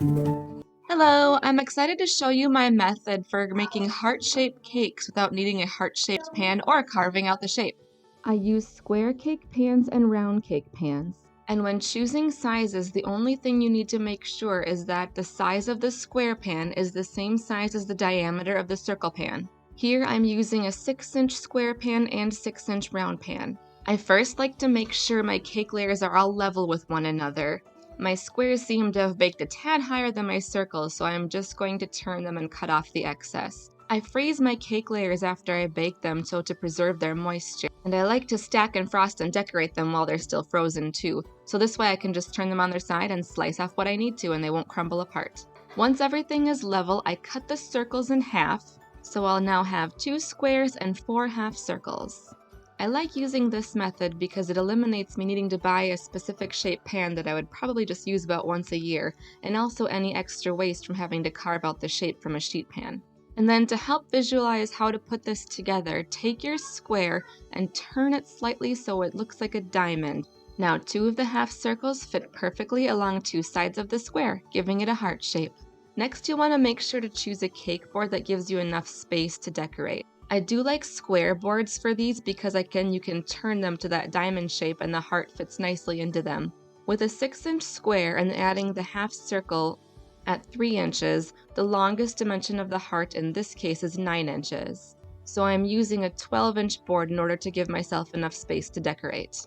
Hello, I'm excited to show you my method for making heart-shaped cakes without needing a heart-shaped pan or carving out the shape. I use square cake pans and round cake pans. And when choosing sizes, the only thing you need to make sure is that the size of the square pan is the same size as the diameter of the circle pan. Here I'm using a 6-inch square pan and 6-inch round pan. I first like to make sure my cake layers are all level with one another. My squares seem to have baked a tad higher than my circles, so I'm just going to turn them and cut off the excess. I freeze my cake layers after I bake them to preserve their moisture, and I like to stack and frost and decorate them while they're still frozen too, so this way I can just turn them on their side and slice off what I need to and they won't crumble apart. Once everything is level, I cut the circles in half, so I'll now have 2 squares and 4 half circles. I like using this method because it eliminates me needing to buy a specific shape pan that I would probably just use about once a year, and also any extra waste from having to carve out the shape from a sheet pan. And then to help visualize how to put this together, take your square and turn it slightly so it looks like a diamond. Now 2 of the half circles fit perfectly along 2 sides of the square, giving it a heart shape. Next, you'll want to make sure to choose a cake board that gives you enough space to decorate. I do like square boards for these because you can turn them to that diamond shape and the heart fits nicely into them. With a 6-inch square and adding the half circle at 3 inches, the longest dimension of the heart in this case is 9 inches. So I'm using a 12-inch board in order to give myself enough space to decorate.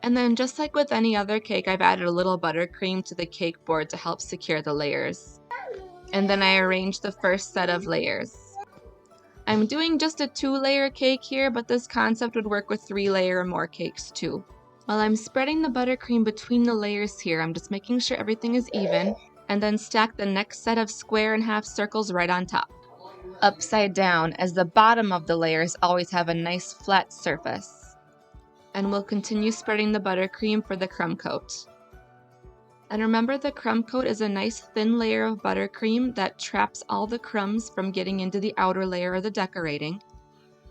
And then just like with any other cake, I've added a little buttercream to the cake board to help secure the layers. And then I arranged the first set of layers. I'm doing just a 2-layer cake here, but this concept would work with 3-layer or more cakes too. While I'm spreading the buttercream between the layers here, I'm just making sure everything is even, and then stack the next set of square and half circles right on top, upside down, as the bottom of the layers always have a nice flat surface. And we'll continue spreading the buttercream for the crumb coat. And remember, the crumb coat is a nice thin layer of buttercream that traps all the crumbs from getting into the outer layer of the decorating.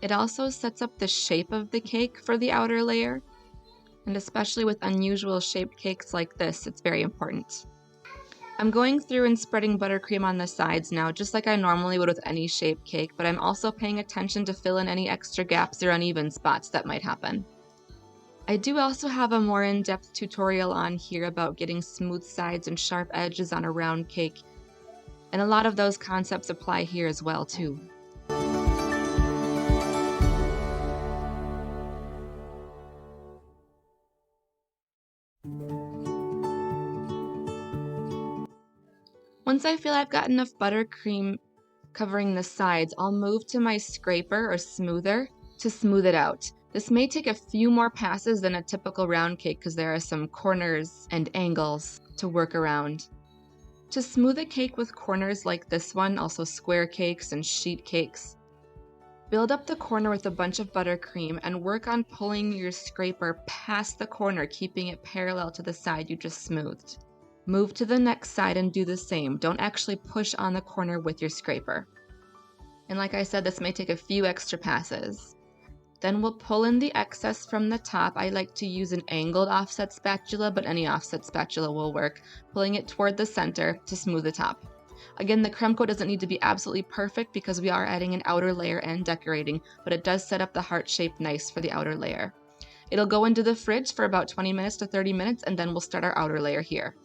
It also sets up the shape of the cake for the outer layer, and especially with unusual shaped cakes like this, it's very important. I'm going through and spreading buttercream on the sides now, just like I normally would with any shaped cake, but I'm also paying attention to fill in any extra gaps or uneven spots that might happen. I do also have a more in-depth tutorial on here about getting smooth sides and sharp edges on a round cake, and a lot of those concepts apply here as well too. Once I feel I've got enough buttercream covering the sides, I'll move to my scraper or smoother to smooth it out. This may take a few more passes than a typical round cake because there are some corners and angles to work around. To smooth a cake with corners like this one, also square cakes and sheet cakes, build up the corner with a bunch of buttercream and work on pulling your scraper past the corner, keeping it parallel to the side you just smoothed. Move to the next side and do the same. Don't actually push on the corner with your scraper. And like I said, this may take a few extra passes. Then we'll pull in the excess from the top. I like to use an angled offset spatula, but any offset spatula will work, pulling it toward the center to smooth the top. Again, the crumb coat doesn't need to be absolutely perfect because we are adding an outer layer and decorating, but it does set up the heart shape nice for the outer layer. It'll go into the fridge for about 20 minutes to 30 minutes, and then we'll start our outer layer here.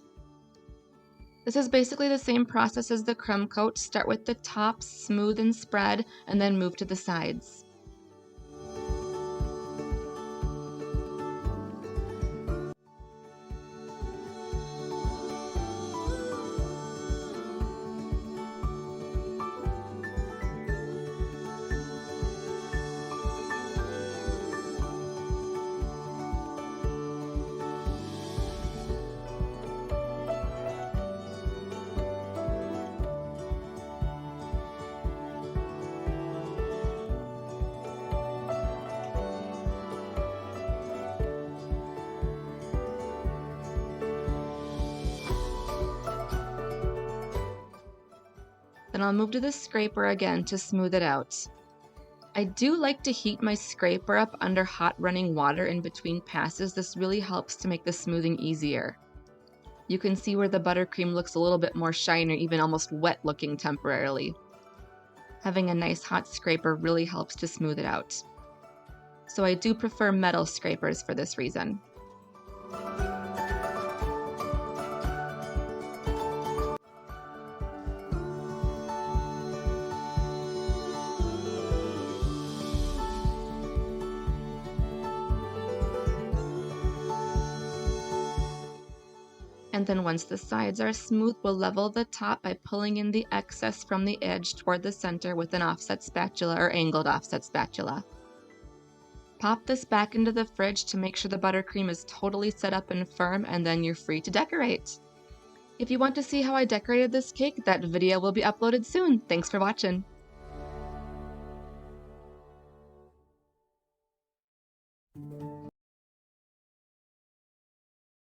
This is basically the same process as the crumb coat. Start with the top, smooth and spread, and then move to the sides. Then I'll move to the scraper again to smooth it out. I do like to heat my scraper up under hot running water in between passes. This really helps to make the smoothing easier. You can see where the buttercream looks a little bit more shiny, or even almost wet looking temporarily. Having a nice hot scraper really helps to smooth it out. So I do prefer metal scrapers for this reason. And then once the sides are smooth, we'll level the top by pulling in the excess from the edge toward the center with an offset spatula or angled offset spatula. Pop this back into the fridge to make sure the buttercream is totally set up and firm, and then you're free to decorate. If you want to see how I decorated this cake, that video will be uploaded soon. Thanks for watching.